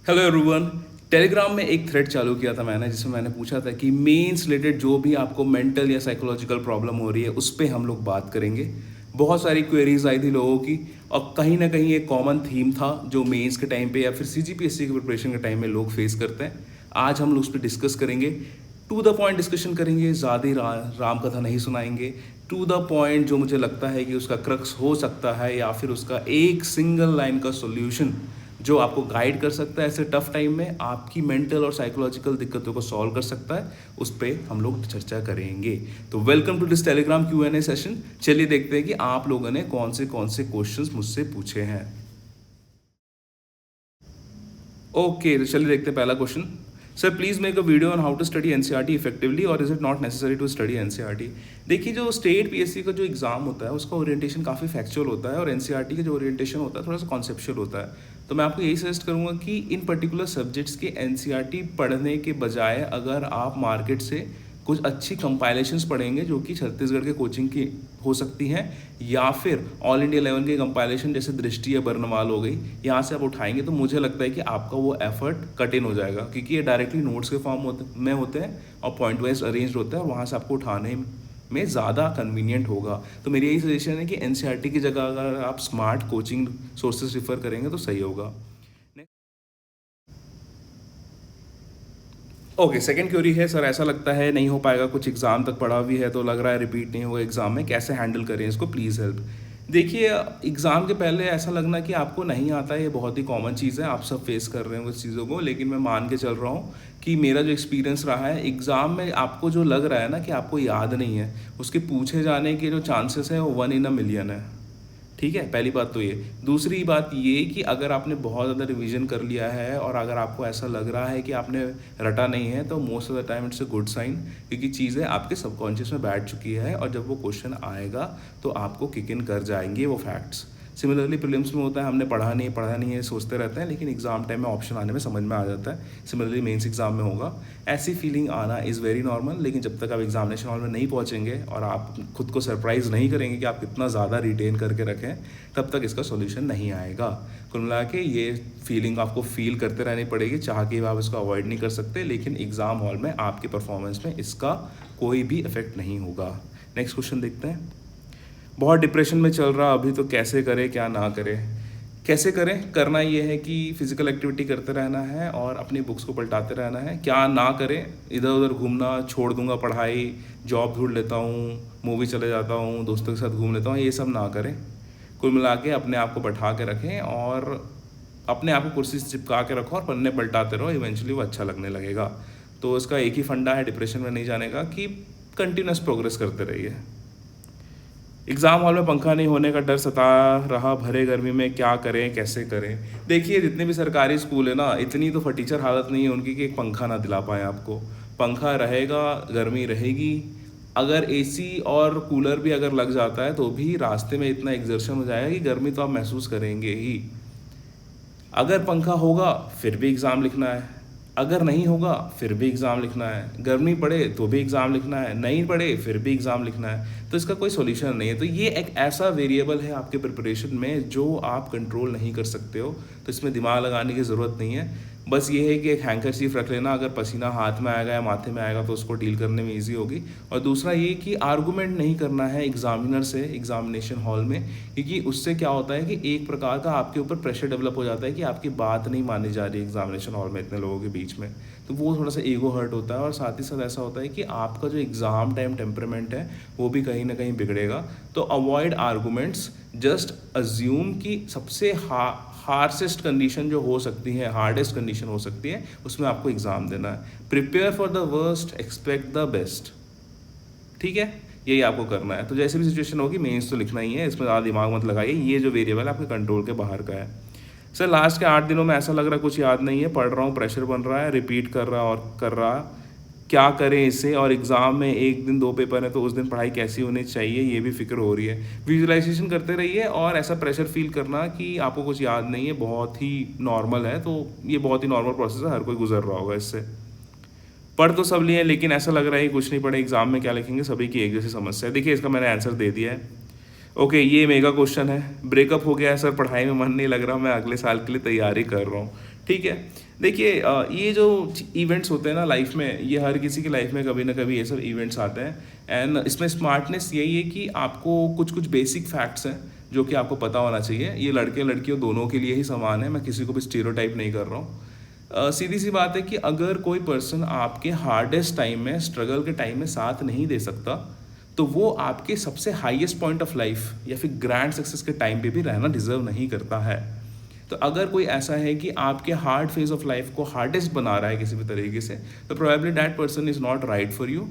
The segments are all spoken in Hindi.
Hello everyone. टेलीग्राम में एक थ्रेड चालू किया था मैंने, जिसमें मैंने पूछा था कि मेंस रिलेटेड जो भी आपको मेंटल या साइकोलॉजिकल प्रॉब्लम हो रही है उस पर हम लोग बात करेंगे। बहुत सारी क्वेरीज आई थी लोगों की, और कहीं ना कहीं एक कॉमन थीम था जो मेंस के टाइम पे या फिर सीजीपीएससी की प्रिपरेशन के टाइम में लोग फेस करते हैं। आज हम लोग उस पर डिस्कस करेंगे, टू द पॉइंट डिस्कशन करेंगे, ज़्यादा राम कथा नहीं सुनाएंगे। टू द पॉइंट जो मुझे लगता है कि उसका क्रक्स हो सकता है या फिर उसका एक सिंगल लाइन का सॉल्यूशन जो आपको गाइड कर सकता है ऐसे टफ टाइम में, आपकी मेंटल और साइकोलॉजिकल दिक्कतों को सॉल्व कर सकता है, उस पर हम लोग चर्चा करेंगे। तो welcome to this Telegram Q&A session. चलिए देखते हैं कि आप लोगों ने कौन से क्वेश्चंस मुझसे पूछे हैं। ओके, तो चलिए देखते हैं पहला question. Sir please make a video on how to study NCERT effectively और is it not necessary to study NCERT. देखिए, जो स्टेट पीएससी का जो एग्ज़ाम होता है उसका ओरिएंटेशन काफ़ी फैक्चुअल होता है, और एनसीईआरटी का जो ओरिएंटेशन होता है थोड़ा सा कॉन्सेप्चुअल होता है। तो मैं आपको यही सजेस्ट करूँगा कि इन पर्टिकुलर सब्जेक्ट्स के एनसीईआरटी पढ़ने के बजाय अगर आप मार्केट से कुछ अच्छी कंपाइलेशंस पढ़ेंगे जो कि छत्तीसगढ़ के कोचिंग की हो सकती हैं, या फिर ऑल इंडिया लेवल के कंपाइलेशन जैसे दृष्टि या बर्नवाल हो गई, यहाँ से आप उठाएंगे तो मुझे लगता है कि आपका वो एफर्ट कट इन हो जाएगा, क्योंकि ये डायरेक्टली नोट्स के फॉर्म में होते हैं और पॉइंट वाइज अरेंज होते हैं, और वहाँ से आपको उठाने में ज़्यादा कन्वीनियंट होगा। तो मेरी यही सजेशन है कि एनसीईआरटी की जगह अगर आप स्मार्ट कोचिंग सोर्सेज रिफ़र करेंगे तो सही होगा। ओके, सेकंड क्वेरी है, सर ऐसा लगता है नहीं हो पाएगा, कुछ एग्ज़ाम तक पढ़ा भी है तो लग रहा है रिपीट नहीं होगा एग्ज़ाम में, कैसे हैंडल करें इसको, प्लीज़ हेल्प। देखिए, एग्ज़ाम के पहले ऐसा लगना कि आपको नहीं आता है, ये बहुत ही कॉमन चीज़ है, आप सब फेस कर रहे हैं उस चीज़ों को, लेकिन मैं मान के चल रहा हूँ कि मेरा जो एक्सपीरियंस रहा है एग्ज़ाम में, आपको जो लग रहा है ना कि आपको याद नहीं है, उसके पूछे जाने के जो चांसेस हैं वो 1 इन अ मिलियन है। ठीक है, पहली बात तो ये। दूसरी बात ये कि अगर आपने बहुत ज़्यादा रिवीजन कर लिया है और अगर आपको ऐसा लग रहा है कि आपने रटा नहीं है, तो most of the time it's a good sign, क्योंकि चीज़ें आपके सबकॉन्शियस में बैठ चुकी है और जब वो क्वेश्चन आएगा तो आपको किक इन कर जाएंगे वो फैक्ट्स। सिमिलरली प्रीलिम्स में होता है, हमने पढ़ा नहीं है सोचते रहते हैं, लेकिन एग्जाम टाइम में ऑप्शन आने में समझ में आ जाता है। सिमिलरली मेंस एग्जाम में होगा, ऐसी फीलिंग आना इज़ वेरी नॉर्मल, लेकिन जब तक आप एग्जामिनेशन हॉल में नहीं पहुंचेंगे और आप खुद को सरप्राइज़ नहीं करेंगे कि आप कितना ज़्यादा रिटेन करके रखें, तब तक इसका सॉल्यूशन नहीं आएगा। कुल मिला के ये फीलिंग आपको फील करते रहनी पड़ेगी, चाह के आप इसको अवॉइड नहीं कर सकते, लेकिन एग्ज़ाम हॉल में आपके परफॉर्मेंस में इसका कोई भी इफेक्ट नहीं होगा। नेक्स्ट क्वेश्चन देखते हैं। बहुत डिप्रेशन में चल रहा अभी, तो कैसे करें, क्या ना करें। कैसे करें, करना ये है कि फिज़िकल एक्टिविटी करते रहना है और अपनी बुक्स को पलटाते रहना है। क्या ना करें, इधर उधर घूमना, छोड़ दूंगा पढ़ाई, जॉब ढूंढ लेता हूँ, मूवी चले जाता हूँ, दोस्तों के साथ घूम लेता हूँ, ये सब ना करें। कुल मिला के अपने आप को बैठा के रखें और अपने आप को कुर्सी से चिपका के रखो और पन्ने पलटाते रहो, इवेंचुअली वो अच्छा लगने लगेगा। तो इसका एक ही फंडा है डिप्रेशन में नहीं जाने का, कि कंटिन्यूस प्रोग्रेस करते रहिए। एग्ज़ाम हॉल में पंखा नहीं होने का डर सता रहा भरे गर्मी में, क्या करें, कैसे करें। देखिए, जितने भी सरकारी स्कूल है ना, इतनी तो फटीचर हालत नहीं है उनकी कि एक पंखा ना दिला पाए आपको। पंखा रहेगा, गर्मी रहेगी। अगर एसी और कूलर भी अगर लग जाता है तो भी रास्ते में इतना एग्जर्शन हो जाएगा कि गर्मी तो आप महसूस करेंगे ही। अगर पंखा होगा फिर भी एग्ज़ाम लिखना है, अगर नहीं होगा फिर भी एग्ज़ाम लिखना है, गर्मी पड़े तो भी एग्ज़ाम लिखना है, नहीं पड़े फिर भी एग्ज़ाम लिखना है। तो इसका कोई सॉल्यूशन नहीं है। तो ये एक ऐसा वेरिएबल है आपके प्रिपरेशन में जो आप कंट्रोल नहीं कर सकते हो, तो इसमें दिमाग लगाने की ज़रूरत नहीं है। बस ये है कि एक हैंकरचीफ रख लेना, अगर पसीना हाथ में आएगा या माथे में आएगा तो उसको डील करने में ईजी होगी। और दूसरा ये कि आर्गूमेंट नहीं करना है एग्जामिनर से एग्जामिनेशन हॉल में, क्योंकि उससे क्या होता है कि एक प्रकार का आपके ऊपर प्रेशर डेवलप हो जाता है कि आपकी बात नहीं मानी जा रही एग्जामिनेशन हॉल में इतने लोगों के बीच में। तो वो थोड़ा सा ईगो हर्ट होता है, और साथ ही साथ ऐसा होता है कि आपका जो एग्ज़ाम टाइम टेम्परामेंट है वो भी कहीं ना कहीं बिगड़ेगा। तो अवॉइड आर्गूमेंट्स, जस्ट अज्यूम कि सबसे हार्शेस्ट कंडीशन जो हो सकती है, हार्डेस्ट कंडीशन हो सकती है, उसमें आपको एग्ज़ाम देना है। Prepare for the worst, expect the best. ठीक है, यही आपको करना है। तो जैसे भी सिचुएशन होगी, मेंस तो लिखना ही है, इसमें ज़्यादा दिमाग मत लगाइए, ये जो वेरिएबल है आपके कंट्रोल के बाहर का है। सर लास्ट के 8 दिनों में ऐसा लग रहा है कुछ याद नहीं है, पढ़ रहा हूँ, प्रेशर बन रहा है, रिपीट कर रहा और कर रहा, क्या करें इससे, और एग्ज़ाम में एक दिन 2 पेपर है तो उस दिन पढ़ाई कैसी होनी चाहिए, ये भी फिक्र हो रही है। विजुअलाइजेशन करते रहिए, और ऐसा प्रेशर फील करना कि आपको कुछ याद नहीं है बहुत ही नॉर्मल है। तो ये बहुत ही नॉर्मल प्रोसेस है, हर कोई गुजर रहा होगा इससे। पढ़ तो सब लिए, लेकिन ऐसा लग रहा है कि कुछ नहीं पढ़े, एग्जाम में क्या लिखेंगे, सभी की एक जैसी समस्या है। देखिए, इसका मैंने आंसर दे दिया है। ओके, ये मेगा क्वेश्चन है। ब्रेकअप हो गया है सर, पढ़ाई में मन नहीं लग रहा, मैं अगले साल के लिए तैयारी कर रहा हूँ। ठीक है। देखिए ये जो इवेंट्स होते हैं ना लाइफ में, ये हर किसी की लाइफ में कभी ना कभी ये सब इवेंट्स आते हैं। एंड इसमें स्मार्टनेस यही है कि आपको कुछ कुछ बेसिक फैक्ट्स हैं जो कि आपको पता होना चाहिए। ये लड़के लड़कियों दोनों के लिए ही समान है, मैं किसी को भी स्टीरियोटाइप नहीं कर रहा हूँ। सीधी सी बात है कि अगर कोई पर्सन आपके हार्डेस्ट टाइम में, स्ट्रगल के टाइम में साथ नहीं दे सकता, तो वो आपके सबसे हाईएस्ट पॉइंट ऑफ लाइफ या फिर ग्रैंड सक्सेस के टाइम पे भी रहना डिजर्व नहीं करता है। तो अगर कोई ऐसा है कि आपके हार्ड फेज ऑफ लाइफ को हार्डेस्ट बना रहा है किसी भी तरीके से, तो probably that person is not right for you.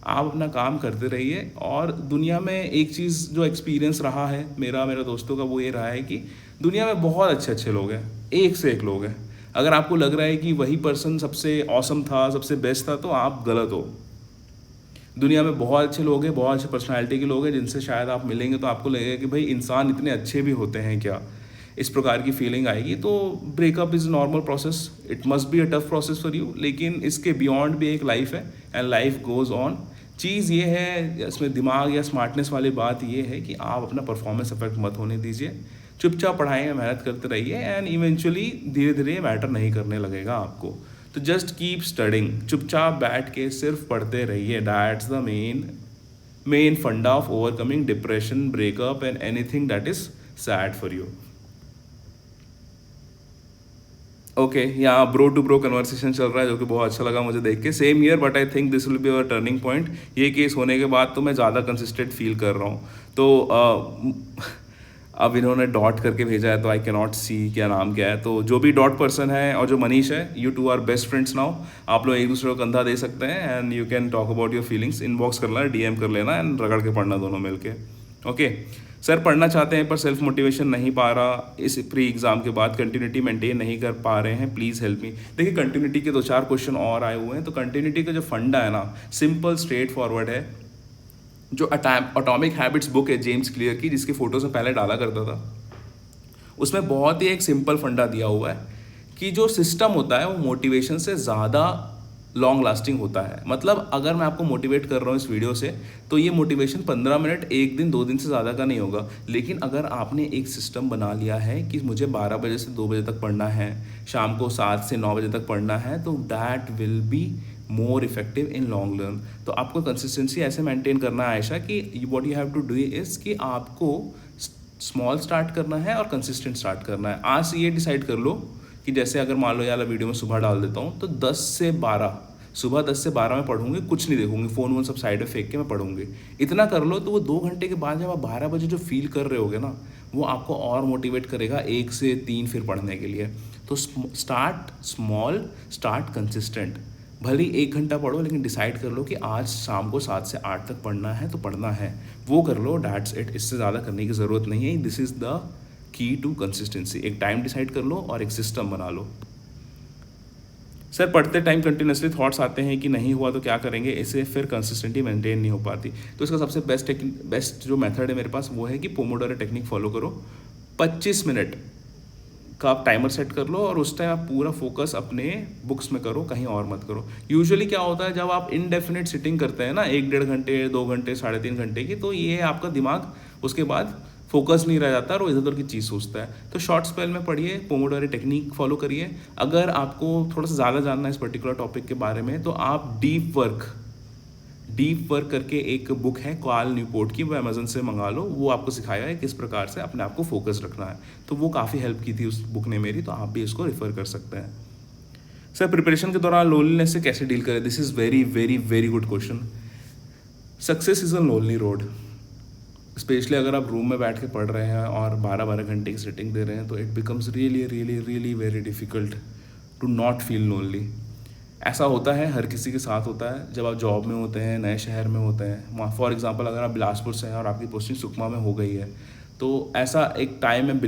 आप अपना काम करते रहिए। और दुनिया में एक चीज़ जो एक्सपीरियंस रहा है मेरा मेरे दोस्तों का, वो ये रहा है कि दुनिया में बहुत अच्छे अच्छे लोग हैं, एक से एक लोग हैं। अगर आपको लग रहा है कि वही पर्सन सबसे ऑसम था, सबसे बेस्ट था, तो आप गलत हो। दुनिया में बहुत अच्छे लोग हैं, बहुत अच्छे पर्सनालिटी के लोग हैं, जिनसे शायद आप मिलेंगे तो आपको लगेगा कि भाई इंसान इतने अच्छे भी होते हैं क्या, इस प्रकार की फीलिंग आएगी। तो breakup is normal process, it must be a tough process for you, लेकिन इसके बियॉन्ड भी एक लाइफ है एंड लाइफ गोज़ ऑन। चीज़ ये है, इसमें दिमाग या स्मार्टनेस वाली बात ये है कि आप अपना परफॉर्मेंस अफेक्ट मत होने दीजिए। चुपचाप पढ़ाई में मेहनत करते रहिए एंड इवेंचुअली धीरे धीरे मैटर नहीं करने लगेगा आपको। तो जस्ट कीप स्टडिंग, चुपचाप बैठ के सिर्फ पढ़ते रहिए। दैट्स द मेन फंडा of overcoming depression, breakup and anything that is sad for you. Okay, यहाँ ब्रो टू ब्रो कन्वर्सेशन चल रहा है, जो कि बहुत अच्छा लगा मुझे देख के। Same year, but I think this will be a turning point. ये केस होने के बाद तो मैं ज़्यादा कंसिस्टेंट फील कर रहा हूँ। तो अब इन्होंने डॉट करके भेजा है, तो आई कैन नॉट सी क्या नाम क्या है। तो जो भी डॉट पर्सन है और जो मनीष है, you two are best friends now. आप लोग एक दूसरे को कंधा दे सकते हैं and you can talk about your feelings. Inbox कर लेना, डीएम कर लेना एंड रगड़ के पढ़ना दोनों मिलके। ओके सर, पढ़ना चाहते हैं पर सेल्फ मोटिवेशन नहीं पा रहा, इस प्री एग्जाम के बाद कंटिन्यूटी मेंटेन नहीं कर पा रहे हैं, प्लीज़ हेल्प मी। देखिए, कंटिन्यूटी के 2-4 क्वेश्चन और आए हुए हैं। तो कंटिन्यूटी का जो फंडा है ना, सिंपल स्ट्रेट फॉरवर्ड है। जो एटॉमिक हैबिट्स बुक है जेम्स क्लियर की, जिसकी फ़ोटो से पहले डाला करता था, उसमें बहुत ही एक सिंपल फंडा दिया हुआ है कि जो सिस्टम होता है वो मोटिवेशन से ज़्यादा लॉन्ग लास्टिंग होता है। मतलब अगर मैं आपको मोटिवेट कर रहा हूँ इस वीडियो से, तो ये मोटिवेशन 15 मिनट, 1 दिन, 2 दिन से ज़्यादा का नहीं होगा। लेकिन अगर आपने एक सिस्टम बना लिया है कि मुझे 12 बजे से 2 बजे तक पढ़ना है, शाम को 7 से 9 बजे तक पढ़ना है, तो that will be more effective in long run. तो आपको कंसिस्टेंसी ऐसे मेंटेन करना है आयशा कि what you have to do is कि आपको स्मॉल स्टार्ट करना है और कंसिस्टेंट स्टार्ट करना है। आज से ये डिसाइड कर लो कि जैसे अगर मान लो यार वीडियो में सुबह डाल देता हूँ, तो 10 से 12, सुबह 10 से 12 में पढ़ूंगी, कुछ नहीं देखूंगी, फ़ोन वोन सब साइड में फेंक के मैं पढ़ूंगी। इतना कर लो तो वो 2 घंटे के बाद जब आप 12 बजे जो फील कर रहे होगे ना, वो आपको और मोटिवेट करेगा 1 से 3 फिर पढ़ने के लिए। तो स्टार्ट स्मॉल, स्टार्ट कंसिस्टेंट। भले ही 1 घंटा पढ़ो, लेकिन डिसाइड कर लो कि आज शाम को 7 से 8 तक पढ़ना है तो पढ़ना है, वो कर लो। दैट्स इट, इससे ज़्यादा करने की ज़रूरत नहीं है। This is the key to consistency. एक टाइम डिसाइड कर लो और एक सिस्टम बना लो। सर, पढ़ते टाइम कंटिन्यूसली थॉट्स आते हैं कि नहीं हुआ तो क्या करेंगे, इससे फिर कंसिस्टेंटी मेंटेन नहीं हो पाती। तो इसका सबसे बेस्ट जो मेथड है मेरे पास, वो है कि पोमोडोरो टेक्निक फॉलो करो। 25 मिनट का आप टाइमर सेट कर लो और उस टाइम आप पूरा फोकस अपने बुक्स में करो, कहीं और मत करो। यूजुअली क्या होता है, जब आप इनडेफिनेट सिटिंग करते हैं ना, 1-1.5 घंटे, 2 घंटे, 3.5 घंटे की, तो ये आपका दिमाग उसके बाद फोकस नहीं रह जाता और वो इधर उधर की चीज़ सोचता है। तो शॉर्ट स्पेल में पढ़िए, पोमोडोरो टेक्निक फॉलो करिए। अगर आपको थोड़ा सा ज़्यादा जानना है इस पर्टिकुलर टॉपिक के बारे में, तो आप डीप वर्क करके एक बुक है कार्ल न्यूपोर्ट की, वो अमेजन से मंगा लो। वो आपको सिखाया है किस प्रकार से अपने आप को फोकस रखना है। तो वो काफ़ी हेल्प की थी उस बुक ने मेरी, तो आप भी इसको रेफर कर सकते हैं। सर, प्रिपरेशन के दौरान लोनलीनेस से कैसे डील करें? This is very very very good question. Success is a lonely road. Specially अगर आप रूम में बैठ के पढ़ रहे हैं और 12-12 घंटे की सिटिंग दे रहे हैं, तो it becomes really really really very difficult to not feel lonely. ऐसा होता है, हर किसी के साथ होता है। जब आप जॉब में होते हैं, नए शहर में होते हैं, फॉर एग्जांपल अगर आप बिलासपुर से हैं और आपकी पोस्टिंग सुकमा में हो गई है, तो ऐसा एक टाइम में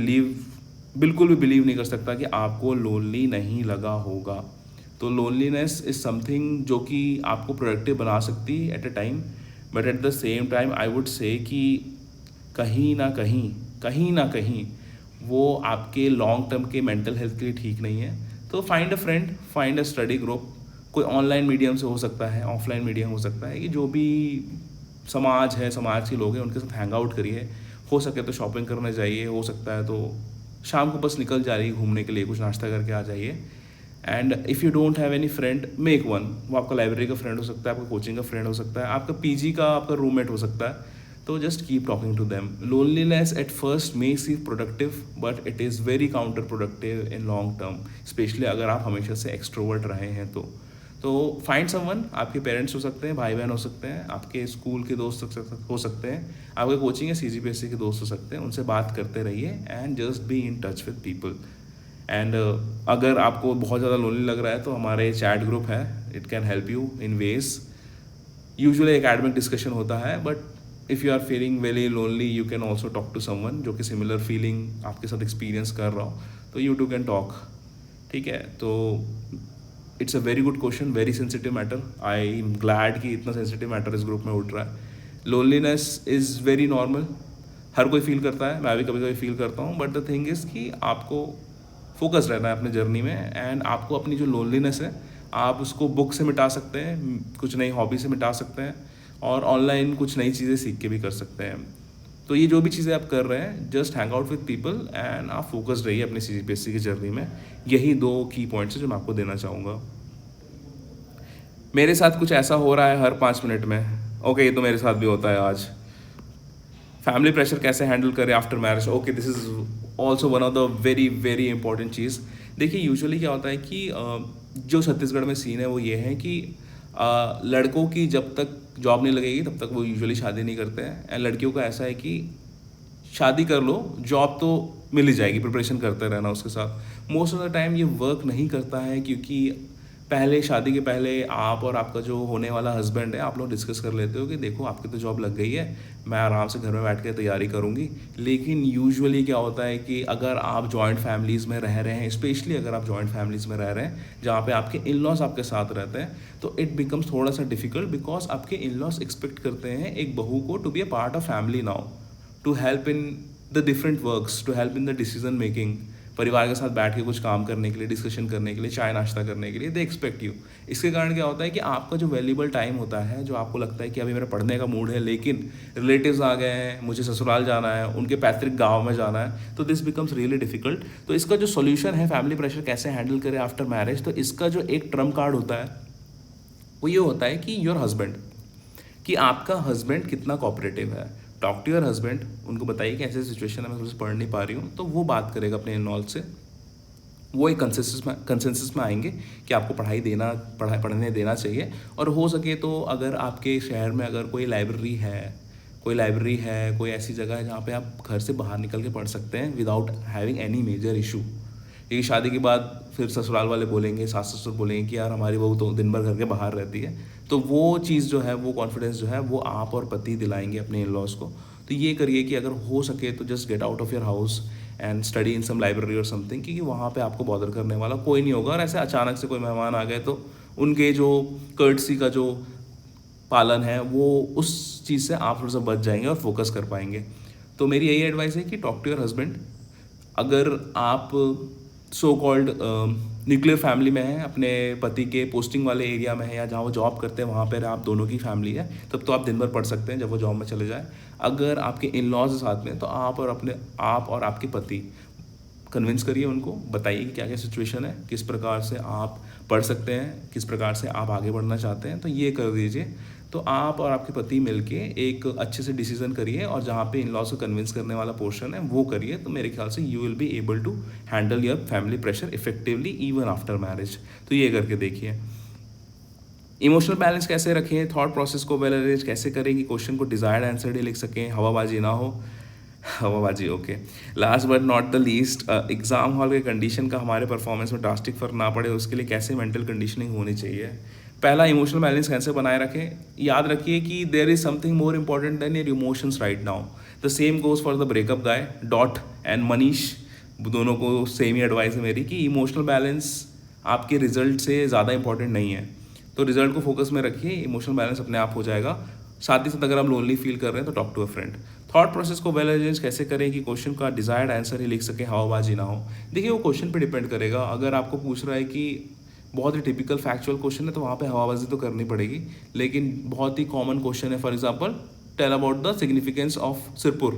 बिल्कुल भी बिलीव नहीं कर सकता कि आपको लोनली नहीं लगा होगा। तो लोनलीनेस इज़ समथिंग जो कि आपको प्रोडक्टिव बना सकती है at a time, but at the same time I would say कि कहीं ना कहीं वो आपके लॉन्ग टर्म के मेंटल हेल्थ के लिए ठीक नहीं है। तो find a friend, find a study group. कोई ऑनलाइन मीडियम से हो सकता है, ऑफलाइन मीडियम हो सकता है, कि जो भी समाज है, समाज के लोग हैं, उनके साथ हैंग आउट करिए। हो सके तो शॉपिंग करने जाइए, हो सकता है तो शाम को बस निकल जाइए घूमने के लिए, कुछ नाश्ता करके आ जाइए। And if you don't have any friend, make one. वो आपका लाइब्रेरी का फ्रेंड हो सकता है, आपका कोचिंग का फ्रेंड हो सकता है, आपका पीजी का आपका रूममेट हो सकता है। तो just keep talking to them. Loneliness at first may see productive, but it is very counter productive in long term, specially अगर आप हमेशा से एक्सट्रोवर्ट रहे हैं तो फाइंड समवन। आपके पेरेंट्स हो सकते हैं, भाई बहन हो सकते हैं, आपके स्कूल के दोस्त हो सकते हैं, आपके कोचिंग या CGPSC के दोस्त हो सकते हैं। उनसे बात करते रहिए and just be in touch with people. And अगर आपको बहुत ज़्यादा लोनली लग रहा है तो हमारे चैट ग्रुप है, it can help you in ways. Usually academic discussion होता है, but if you are feeling very lonely you can also talk to someone जो कि सिमिलर फीलिंग आपके साथ एक्सपीरियंस कर रहा हो, तो यू टू कैन टॉक। ठीक है, तो it's a very good question, very sensitive matter. I am glad कि इतना सेंसिटिव मैटर इस ग्रुप में उठ रहा है। लोनलीनेस इज़ वेरी नॉर्मल, हर कोई फील करता है, मैं भी कभी कभी फील करता हूँ। बट द थिंग इज़ कि आपको फोकस रहना है अपने जर्नी में, एंड आपको अपनी जो लोनलीनेस है आप उसको बुक से मिटा सकते हैं, कुछ नई हॉबी से मिटा सकते हैं, और ऑनलाइन कुछ नई चीज़ें सीख के भी कर सकते हैं। तो ये जो भी चीज़ें आप कर रहे हैं, just hang out with people and आप फोकस रहिए अपनी CGPSC की जर्नी में। यही 2 की पॉइंट्स है जो मैं आपको देना चाहूँगा। मेरे साथ कुछ ऐसा हो रहा है हर 5 मिनट में। ओके, ये तो मेरे साथ भी होता है आज। फैमिली प्रेशर कैसे हैंडल करें after marriage? Okay, this is also one of the very very important चीज़। देखिए, यूजुअली क्या होता है कि जो छत्तीसगढ़ में सीन है वो ये है कि लड़कों की जब तक जॉब नहीं लगेगी तब तक वो यूजुअली शादी नहीं करते हैं, एंड लड़कियों का ऐसा है कि शादी कर लो, जॉब तो मिल ही जाएगी, प्रिपरेशन करते रहना उसके साथ। मोस्ट ऑफ द टाइम ये वर्क नहीं करता है, क्योंकि पहले शादी के पहले आप और आपका जो होने वाला हस्बैंड है, आप लोग डिस्कस कर लेते हो कि देखो आपकी तो जॉब लग गई है, मैं आराम से घर में बैठ के तैयारी करूँगी। लेकिन यूजुअली क्या होता है कि अगर आप जॉइंट फैमिलीज़ में रह रहे हैं, स्पेशली अगर आप जॉइंट फैमिलीज़ में रह रहे हैं जहाँ पे आपके इन लॉज आपके साथ रहते हैं, तो इट बिकम्स थोड़ा सा डिफिकल्ट, बिकॉज आपके इन लॉज एक्सपेक्ट करते हैं एक बहू को to be a part of family now, to help in the different works, to help in the decision making, परिवार के साथ बैठ के कुछ काम करने के लिए, डिस्कशन करने के लिए, चाय नाश्ता करने के लिए, दे एक्सपेक्ट यू। इसके कारण क्या होता है कि आपका जो वैल्यूबल टाइम होता है, जो आपको लगता है कि अभी मेरा पढ़ने का मूड है लेकिन रिलेटिव्स आ गए हैं, मुझे ससुराल जाना है, उनके पैतृक गाँव में जाना है, तो दिस बिकम्स रियली डिफिकल्ट। तो इसका जो सोल्यूशन है, फैमिली प्रेशर कैसे हैंडल करें आफ्टर मैरिज, तो इसका जो एक ट्रम्प कार्ड होता है वो ये होता है कि योर हस्बैंड, कि आपका हस्बैंड कितना कोऑपरेटिव है। टॉक टू योर हस्बैंड, उनको बताइए कि ऐसे सिचुएशन है, मैं थोड़ी पढ़ नहीं पा रही हूँ, तो वो बात करेगा अपने इन-लॉज से। वो एक कंसेंसस में आएंगे कि आपको पढ़ने देना चाहिए। और हो सके तो अगर आपके शहर में अगर कोई ऐसी जगह है जहाँ पे आप घर से बाहर निकल के पढ़ सकते हैं without having any major issue. क्योंकि शादी के बाद फिर ससुराल वाले बोलेंगे, सास ससुर बोलेंगे कि यार हमारी बहू तो दिन भर घर के बाहर रहती है। तो वो चीज़ जो है, वो कॉन्फिडेंस जो है, वो आप और पति दिलाएंगे अपने इन लॉज को। तो ये करिए कि अगर हो सके तो just get out of your house and study in some library और समथिंग, क्योंकि वहाँ पे आपको बॉदर करने वाला कोई नहीं होगा। और ऐसे अचानक से कोई मेहमान आ गए तो उनके जो कर्टसी का जो पालन है, वो उस चीज़ से आप थोड़ा सा बच जाएंगे और फोकस कर पाएंगे। तो मेरी यही एडवाइस है कि टॉक टू योर हस्बैंड। अगर आप सो कॉल्ड न्यूक्लियर फैमिली में हैं, अपने पति के पोस्टिंग वाले एरिया में है, या जहाँ वो जॉब करते हैं वहाँ पर आप दोनों की फैमिली है, तब तो आप दिन भर पढ़ सकते हैं जब वो जॉब में चले जाए। अगर आपके इन लॉज साथ में, तो आप और आपके पति कन्विंस करिए उनको, बताइए कि क्या क्या सिचुएशन है, किस प्रकार से आप पढ़ सकते हैं, किस प्रकार से आप आगे बढ़ना चाहते हैं, तो ये कर दीजिए। तो आप और आपके पति मिलके एक अच्छे से डिसीजन करिए, और जहाँ पे इन लॉज को कन्विंस करने वाला पोर्शन है वो करिए। तो मेरे ख्याल से you will be able to handle your family pressure effectively even after marriage. तो ये करके देखिए। इमोशनल बैलेंस कैसे रखें, थॉट प्रोसेस को वेल अरेंज कैसे करें कि क्वेश्चन को डिजायर्ड आंसर ही लिख सकें, हवाबाजी ना हो। हवाबाजी, ओके। Last but not the least, exam hall के कंडीशन का हमारे परफॉर्मेंस में ड्रास्टिक फर्क ना पड़े, उसके लिए कैसे मेंटल कंडीशनिंग होनी चाहिए। पहला, इमोशनल बैलेंस कैसे बनाए रखें। याद रखिए कि there is something more important than your emotions right now. The same goes for the breakup guy, dot and Manish, दोनों को सेम ही एडवाइस है मेरी कि इमोशनल बैलेंस आपके रिजल्ट से ज़्यादा इंपॉर्टेंट नहीं है। तो रिजल्ट को फोकस में रखिए, इमोशनल बैलेंस अपने आप हो जाएगा। साथ ही साथ अगर आप लोनली फील कर रहे हैं तो talk to a friend. Thought process को वेल अरेंज कैसे करें कि क्वेश्चन का डिजायर्ड आंसर ही लिख सके, हवाबाजी ना हो। देखिए, वो क्वेश्चन पे डिपेंड करेगा। अगर आपको पूछ रहा है कि बहुत ही टिपिकल फैक्चुअल क्वेश्चन है तो वहाँ पे हवाबाजी तो करनी पड़ेगी। लेकिन बहुत ही कॉमन क्वेश्चन है, for example tell about the significance of Sirpur,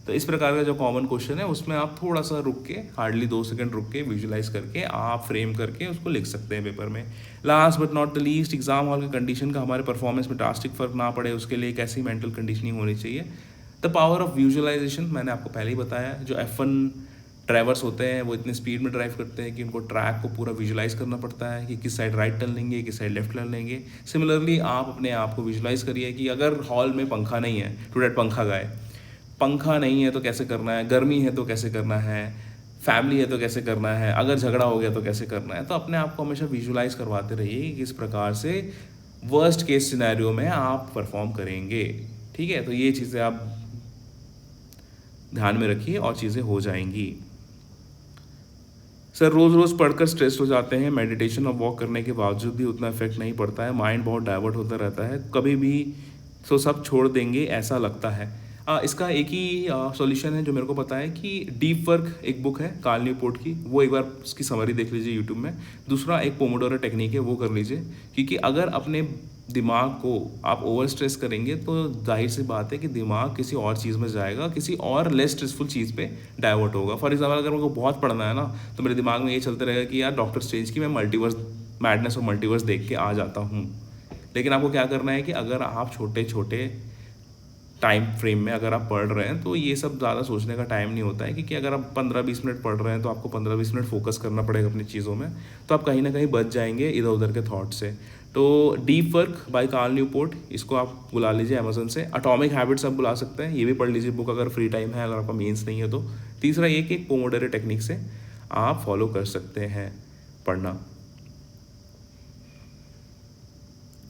तो इस प्रकार का जो कॉमन क्वेश्चन है उसमें आप थोड़ा सा रुक के, हार्डली 2 सेकंड रुक के विजुलाइज करके आप फ्रेम करके उसको लिख सकते हैं पेपर में। Last but not the least, exam hall की कंडीशन का हमारे परफॉर्मेंस में ड्रास्टिक फर्क ना पड़े उसके लिए एक ऐसी मेंटल कंडीशनिंग होनी चाहिए। द पावर ऑफ विजुअलाइजेशन मैंने आपको पहले ही बताया। जो F1 ड्राइवर्स होते हैं वो इतने स्पीड में ड्राइव करते हैं कि उनको ट्रैक को पूरा विजुलाइज करना पड़ता है कि किस साइड राइट टर्न लेंगे, किस साइड लेफ्ट टर्न लेंगे। सिमिलरली आप अपने आप को विजुलाइज करिए कि अगर हॉल में पंखा नहीं है, टू दैट पंखा गाय, पंखा नहीं है तो कैसे करना है, गर्मी है तो कैसे करना है, फैमिली है तो कैसे करना है, अगर झगड़ा हो गया तो कैसे करना है। तो अपने आप को हमेशा विजुलाइज करवाते रहिए कि किस प्रकार से वर्स्ट केस सिनेरियो में आप परफॉर्म करेंगे। ठीक है, तो ये चीज़ें आप ध्यान में रखिए और चीज़ें हो जाएंगी। सर रोज़ रोज़ पढ़कर स्ट्रेस हो जाते हैं, मेडिटेशन और वॉक करने के बावजूद भी उतना इफेक्ट नहीं पड़ता है, माइंड बहुत डाइवर्ट होता रहता है, कभी भी तो सब छोड़ देंगे ऐसा लगता है। इसका एक ही सॉल्यूशन है जो मेरे को पता है कि डीप वर्क एक बुक है कार्ल न्यूपोर्ट की, वो एक बार उसकी समरी देख लीजिए यूट्यूब में। दूसरा एक पोमोडोरो टेक्निक है, वो कर लीजिए, क्योंकि अगर अपने दिमाग को आप ओवर स्ट्रेस करेंगे तो जाहिर सी बात है कि दिमाग किसी और चीज़ में जाएगा, किसी और लेस स्ट्रेसफुल चीज़ पे डाइवर्ट होगा। फॉर एग्जांपल अगर मेरे को बहुत पढ़ना है ना, तो मेरे दिमाग में ये चलते रहेगा कि यार डॉक्टर स्ट्रेंज की मैं मल्टीवर्स मैडनेस और मल्टीवर्स देख के आ जाता हूँ। लेकिन आपको क्या करना है कि अगर आप छोटे छोटे टाइम फ्रेम में अगर आप पढ़ रहे हैं तो ये सब ज़्यादा सोचने का टाइम नहीं होता है, क्योंकि अगर आप 15-20 मिनट पढ़ रहे हैं तो आपको 15-20 मिनट फोकस करना पड़ेगा अपनी चीज़ों में, तो आप कहीं ना कहीं बच जाएंगे इधर उधर के थॉट से। तो deep work by Cal Newport, इसको आप बुला लीजिए अमेजन से। एटॉमिक हैबिट्स आप बुला सकते हैं, ये भी पढ़ लीजिए बुक अगर फ्री टाइम है, अगर आपका मेंस नहीं है तो। तीसरा ये कि पोमोडोरो टेक्निक से आप फॉलो कर सकते हैं पढ़ना।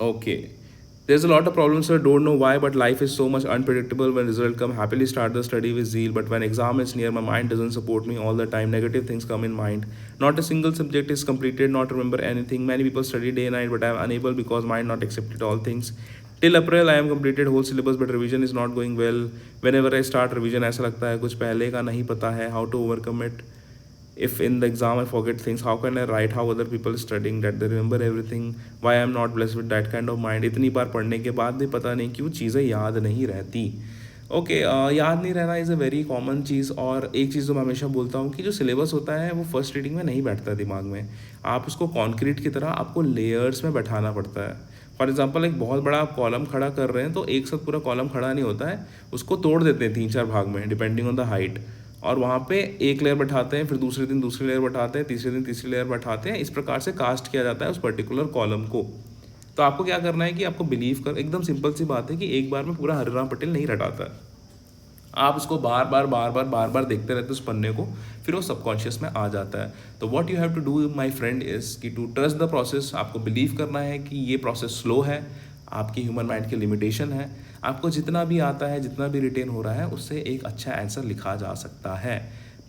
Okay, there's a lot of problems, sir. Don't know why, but life is so much unpredictable. When result come, happily start the study with zeal. But when exam is near, my mind doesn't support me all the time. Negative things come in mind. Not a single subject is completed. Not remember anything. Many people study day and night, but I am unable because mind not accepted all things. Till April, I am completed whole syllabus, but revision is not going well. Whenever I start revision, ऐसा लगता है कुछ पहले का नहीं पता है. How to overcome it? If in the exam I forget things, how can I write how other people studying that they remember everything? Why I am not blessed with that kind of mind? इतनी बार पढ़ने के बाद भी पता नहीं क्यों चीज़ें याद नहीं रहती। ओके, याद नहीं रहना इज़ अ वेरी कॉमन चीज़। और एक चीज़ जो मैं हमेशा बोलता हूँ कि जो सिलेबस होता है वो फर्स्ट रीडिंग में नहीं बैठता दिमाग में, आप उसको कॉन्क्रीट की तरह आपको लेयर्स में बैठाना पड़ता है। फॉर एग्जाम्पल एक बहुत बड़ा आप कॉलम खड़ा कर रहे हैं तो एक साथ पूरा कॉलम खड़ा नहीं होता है, उसको तोड़ देते हैं 3-4 भाग में डिपेंडिंग ऑन द हाइट, और वहाँ पे एक लेयर बैठाते हैं, फिर दूसरे दिन दूसरी लेयर बैठाते हैं, तीसरे दिन तीसरी लेयर बैठाते हैं। इस प्रकार से कास्ट किया जाता है उस पर्टिकुलर कॉलम को। तो आपको क्या करना है कि आपको बिलीव कर, एकदम सिंपल सी बात है कि एक बार में पूरा हरिराम पटेल नहीं रटाता है, आप उसको बार बार देखते रहते उस पन्ने को, फिर वो सबकॉन्शियस में आ जाता है। तो what you have to do my friend is कि टू ट्रस्ट द प्रोसेस। आपको बिलीव करना है कि ये प्रोसेस स्लो है, आपकी ह्यूमन माइंड की लिमिटेशन है, आपको जितना भी आता है, जितना भी रिटेन हो रहा है, उससे एक अच्छा आंसर लिखा जा सकता है।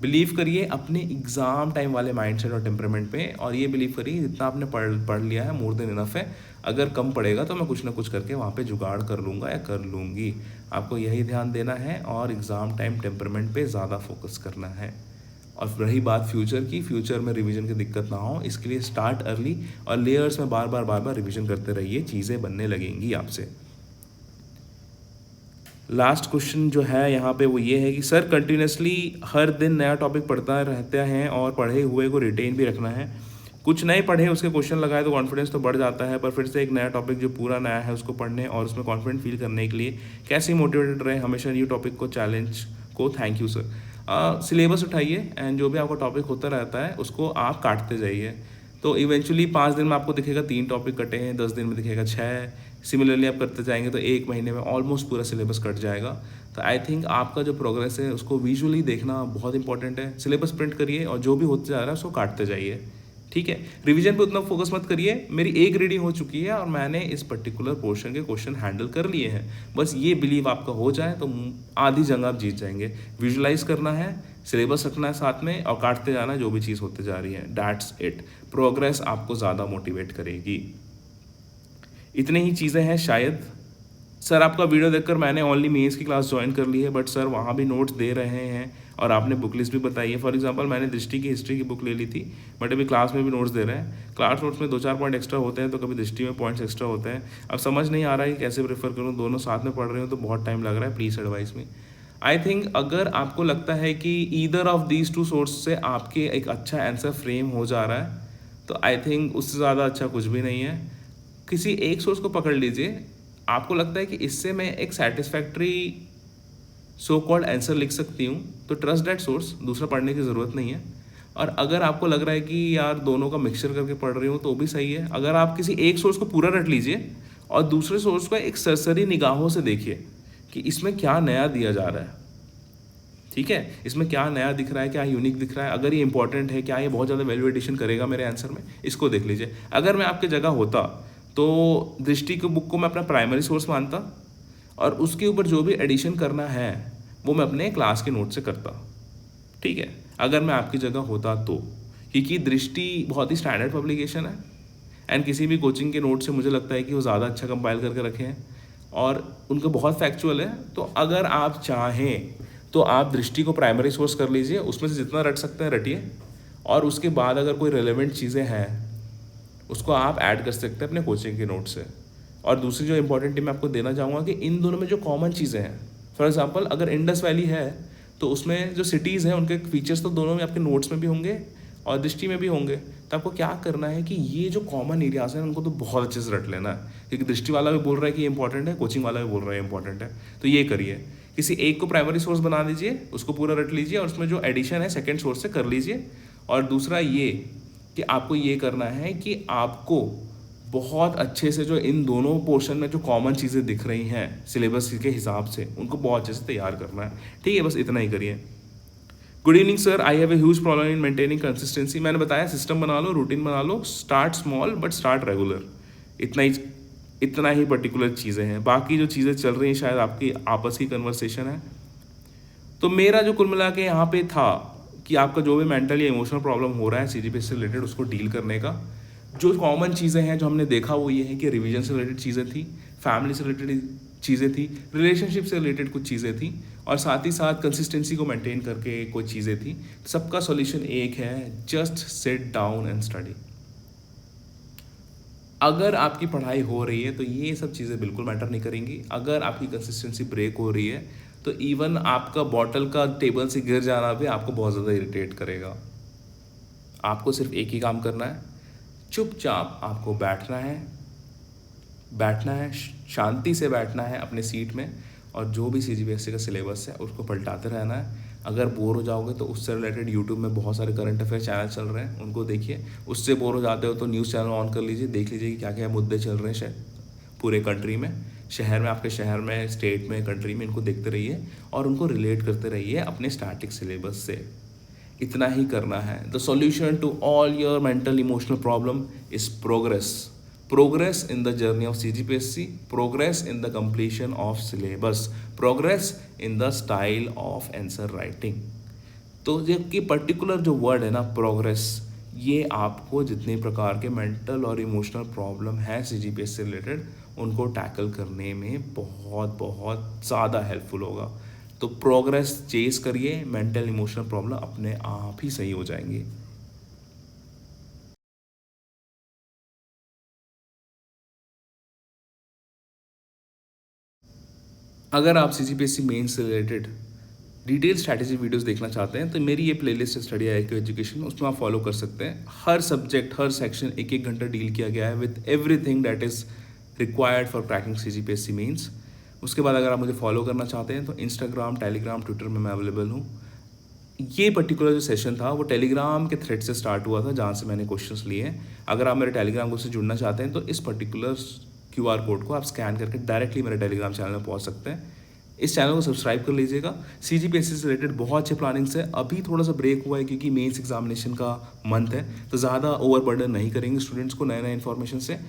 बिलीव करिए अपने एग्ज़ाम टाइम वाले माइंडसेट और टेम्परामेंट पे, और ये बिलीव करिए जितना आपने पढ़ लिया है मोर देन इनफ है। अगर कम पड़ेगा तो मैं कुछ ना कुछ करके वहाँ पे जुगाड़ कर लूँगा या कर लूँगी। आपको यही ध्यान देना है और एग्ज़ाम टाइम टेम्परामेंट पे ज़्यादा फोकस करना है। और रही बात फ्यूचर की, फ्यूचर में रिवीजन की दिक्कत ना हो, इसके लिए स्टार्ट अर्ली और लेयर्स में बार बार रिवीजन करते रहिए, चीज़ें बनने लगेंगी आपसे। लास्ट क्वेश्चन जो है यहाँ पे वो ये है कि सर कंटिन्यूसली हर दिन नया टॉपिक पढ़ता रहता है और पढ़े हुए को रिटेन भी रखना है, कुछ नए पढ़े उसके क्वेश्चन लगाए तो कॉन्फिडेंस तो बढ़ जाता है, पर फिर से एक नया टॉपिक जो पूरा नया है उसको पढ़ने और उसमें कॉन्फिडेंट फील करने के लिए कैसे मोटिवेटेड रहे हमेशा न्यू टॉपिक को, चैलेंज को। Thank you sir. सिलेबस उठाइए एंड जो भी आपका टॉपिक होता रहता है उसको आप काटते जाइए, तो इवेंचुअली 5 दिन में आपको दिखेगा 3 टॉपिक कटे हैं, 10 दिन में दिखेगा 6। सिमिलरली आप करते जाएंगे तो 1 महीने में ऑलमोस्ट पूरा सिलेबस कट जाएगा। तो आई थिंक आपका जो प्रोग्रेस है उसको विजुअली देखना बहुत इंपॉर्टेंट है। सिलेबस प्रिंट करिए और जो भी होते जा रहा है उसको काटते जाइए, ठीक है। रिवीजन पे उतना फोकस मत करिए। मेरी 1 रीडिंग हो चुकी है और मैंने इस पर्टिकुलर पोर्शन के क्वेश्चन हैंडल कर लिए हैं, बस ये बिलीव आपका हो जाए तो आधी जंग आप जीत जाएंगे। विजुलाइज करना है, सिलेबस रखना है साथ में और काटते जाना है जो भी चीज़ होते जा रही है। That's it. प्रोग्रेस आपको ज़्यादा मोटिवेट करेगी। इतनी ही चीज़ें हैं शायद। सर आपका वीडियो देखकर मैंने ओनली मेंस की क्लास ज्वाइन कर ली है, बट सर वहाँ भी नोट्स दे रहे हैं और आपने बुक लिस्ट भी बताई है। फॉर एग्जांपल मैंने दृष्टि की हिस्ट्री की बुक ले ली थी, बट अभी क्लास में भी नोट्स दे रहे हैं। क्लास नोट्स में 2-4 पॉइंट एक्स्ट्रा होते हैं तो कभी दृष्टि में पॉइंट्स एक्स्ट्रा होते हैं। अब समझ नहीं आ रहा है कि कैसे प्रेफर करूँ, दोनों साथ में पढ़ रहे हो तो बहुत टाइम लग रहा है, please advice me. I think अगर आपको लगता है कि either of these two source से आपके एक अच्छा आंसर फ्रेम हो जा रहा है, तो आई थिंक उससे ज़्यादा अच्छा कुछ भी नहीं है। किसी एक सोर्स को पकड़ लीजिए, आपको लगता है कि इससे मैं एक सेटिस्फैक्ट्री सो कॉल्ड आंसर लिख सकती हूँ, तो ट्रस्ट दैट सोर्स, दूसरा पढ़ने की ज़रूरत नहीं है। और अगर आपको लग रहा है कि यार दोनों का मिक्सचर करके पढ़ रही हूँ तो भी सही है। अगर आप किसी एक सोर्स को पूरा रट लीजिए और दूसरे सोर्स को एक सरसरी निगाहों से देखिए कि इसमें क्या नया दिया जा रहा है, ठीक है, इसमें क्या नया दिख रहा है, क्या यूनिक दिख रहा है, अगर ये इंपॉर्टेंट है, क्या ये बहुत ज़्यादा वैल्यू एडिशन करेगा मेरे आंसर में, इसको देख लीजिए। अगर मैं आपकी जगह होता तो दृष्टि की बुक को मैं अपना प्राइमरी सोर्स मानता और उसके ऊपर जो भी एडिशन करना है वो मैं अपने क्लास के नोट से करता, ठीक है, अगर मैं आपकी जगह होता तो। क्योंकि दृष्टि बहुत ही स्टैंडर्ड पब्लिकेशन है एंड किसी भी कोचिंग के नोट से मुझे लगता है कि वो ज़्यादा अच्छा कंपाइल करके रखे हैं और उनका बहुत फैक्चुअल है। तो अगर आप चाहें तो आप दृष्टि को प्राइमरी सोर्स कर लीजिए, उसमें से जितना रट सकते हैं रटिए, और उसके बाद अगर कोई रेलेवेंट चीज़ें हैं उसको आप ऐड कर सकते हैं अपने कोचिंग के नोट से। और दूसरी जो इंपॉर्टेंट टिप मैं आपको देना चाहूँगा कि इन दोनों में जो कॉमन चीज़ें हैं, फॉर एग्जांपल अगर इंडस वैली है तो उसमें जो सिटीज़ हैं उनके फीचर्स तो दोनों में आपके नोट्स में भी होंगे और दृष्टि में भी होंगे। तो आपको क्या करना है कि ये जो कॉमन एरियाज हैं उनको तो बहुत अच्छे से रट लेना है, क्योंकि दृष्टि वाला भी बोल रहा है कि ये इंपॉर्टेंट है, कोचिंग वाला भी बोल रहा है इंपॉर्टेंट है। तो ये करिए, किसी एक को प्राइमरी सोर्स बना दीजिए, उसको पूरा रट लीजिए और उसमें जो एडिशन है सेकेंड सोर्स से कर लीजिए। और दूसरा ये कि आपको ये करना है कि आपको बहुत अच्छे से जो इन दोनों पोर्शन में जो कॉमन चीज़ें दिख रही हैं सिलेबस के हिसाब से उनको बहुत अच्छे से तैयार करना है, ठीक है, बस इतना ही करिए। Good evening sir, I have a huge problem in maintaining consistency. मैंने बताया सिस्टम बना लो, रूटीन बना लो, start small but start regular, इतना ही पर्टिकुलर चीज़ें हैं। बाकी जो चीज़ें चल रही हैं शायद आपकी आपस की कन्वर्सेशन है। तो मेरा जो कुल मिला के यहाँ पे था कि आपका जो भी मेंटल या इमोशनल प्रॉब्लम हो रहा है सीजीपीएस से रिलेटेड उसको डील करने का जो कॉमन चीज़ें हैं जो हमने देखा वो ये है कि रिवीजन से रिलेटेड चीज़ें थी, फैमिली से रिलेटेड चीज़ें थी, रिलेशनशिप से रिलेटेड कुछ चीज़ें थी और साथ ही साथ कंसिस्टेंसी को मेंटेन करके कुछ चीज़ें थी। सबका सॉल्यूशन एक है, just sit down and study. अगर आपकी पढ़ाई हो रही है तो ये सब चीज़ें बिल्कुल मैटर नहीं करेंगी। अगर आपकी कंसिस्टेंसी ब्रेक हो रही है तो इवन आपका बॉटल का टेबल से गिर जाना भी आपको बहुत ज़्यादा इरिटेट करेगा। आपको सिर्फ एक ही काम करना है, चुपचाप आपको बैठना है, शांति से बैठना है अपने सीट में और जो भी सीजीपीएससी का सिलेबस है उसको पलटाते रहना है। अगर बोर हो जाओगे तो उससे रिलेटेड यूट्यूब में बहुत सारे करंट अफेयर चैनल चल रहे हैं, उनको देखिए। उससे बोर हो जाते हो तो न्यूज़ चैनल ऑन कर लीजिए, देख लीजिए कि क्या क्या मुद्दे चल रहे हैं शायद पूरे कंट्री में, शहर में, आपके शहर में, स्टेट में, कंट्री में। इनको देखते रहिए और उनको रिलेट करते रहिए अपने स्टैटिक सिलेबस से। इतना ही करना है। The solution to all your mental emotional problem is progress in the journey of CGPSC, progress in the completion of syllabus, progress in the style of answer writing। तो जबकि पर्टिकुलर जो वर्ड है ना प्रोग्रेस, ये आपको जितने प्रकार के मेंटल और इमोशनल प्रॉब्लम है CGPSC से रिलेटेड उनको टैकल करने में बहुत बहुत ज़्यादा हेल्पफुल होगा। तो प्रोग्रेस चेस करिए, मेंटल इमोशनल प्रॉब्लम अपने आप ही सही हो जाएंगी। अगर आप CGPSC मेंस से रिलेटेड डिटेल स्ट्रैटेजी वीडियोस देखना चाहते हैं तो मेरी ये प्लेलिस्ट है स्टडी IIQ एजुकेशन, उसमें आप फॉलो कर सकते हैं। हर सब्जेक्ट, हर सेक्शन एक एक घंटा डील किया गया है with everything that is required for cracking CGPSC mains. उसके बाद अगर आप मुझे फॉलो करना चाहते हैं तो इंस्टाग्राम, टेलीग्राम, ट्विटर में मैं अवेलेबल हूँ। ये पर्टिकुलर जो सेशन था वो टेलीग्राम के थ्रेड से स्टार्ट हुआ था जहाँ से मैंने क्वेश्चंस लिए हैं। अगर आप मेरे टेलीग्राम ग्रुप से जुड़ना चाहते हैं तो इस पर्टिकुलर QR कोड को आप स्कैन करके डायरेक्टली मेरे टेलीग्राम चैनल में पहुँच सकते हैं। इस चैनल को सब्सक्राइब कर लीजिएगा। CGPSC से रिलेटेड बहुत अच्छे प्लानिंग्स है। अभी थोड़ा सा ब्रेक हुआ है क्योंकि मेंस एग्जामिनेशन का मंथ है, तो ज़्यादा ओवरबर्डन नहीं करेंगे स्टूडेंट्स को नए नए इन्फॉर्मेशन से।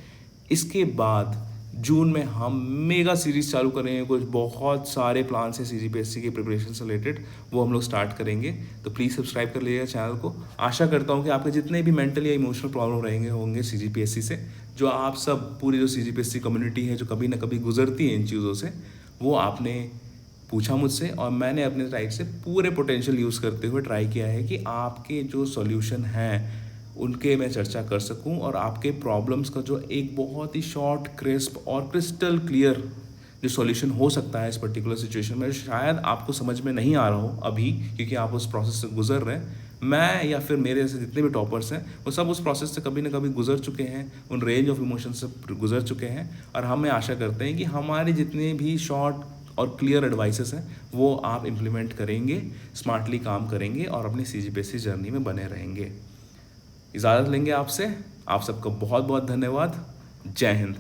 इसके बाद जून में हम मेगा सीरीज़ चालू करेंगे, कुछ बहुत सारे प्लान है CGPSC की प्रिपरेशन से रिलेटेड, वो हम लोग स्टार्ट करेंगे। तो प्लीज़ सब्सक्राइब कर लीजिएगा चैनल को। आशा करता हूँ कि आपके जितने भी मेंटल या इमोशनल प्रॉब्लम रहेंगे होंगे CGPSC से, जो आप सब पूरी जो CGPSC कम्युनिटी है जो कभी ना कभी गुजरती है इन चीज़ों से, वो आपने पूछा मुझसे और मैंने अपने साइड से पूरे पोटेंशियल यूज़ करते हुए ट्राई किया है कि आपके जो सॉल्यूशन हैं उनके मैं चर्चा कर सकूं और आपके प्रॉब्लम्स का जो एक बहुत ही शॉर्ट, क्रिस्प और क्रिस्टल क्लियर जो सॉल्यूशन हो सकता है इस पर्टिकुलर सिचुएशन में, शायद आपको समझ में नहीं आ रहा हो अभी क्योंकि आप उस प्रोसेस से गुजर रहे हैं। मैं या फिर मेरे जैसे जितने भी टॉपर्स हैं वो सब उस प्रोसेस से कभी ना कभी गुजर चुके हैं, उन रेंज ऑफ इमोशन से गुजर चुके हैं, और हमें आशा करते हैं कि हमारे जितने भी शॉर्ट और क्लियर एडवाइसेस हैं वो आप इम्प्लीमेंट करेंगे, स्मार्टली काम करेंगे और अपनी CGPSC जर्नी में बने रहेंगे। इजाज़त लेंगे आपसे। आप सबका बहुत बहुत धन्यवाद। जय हिंद।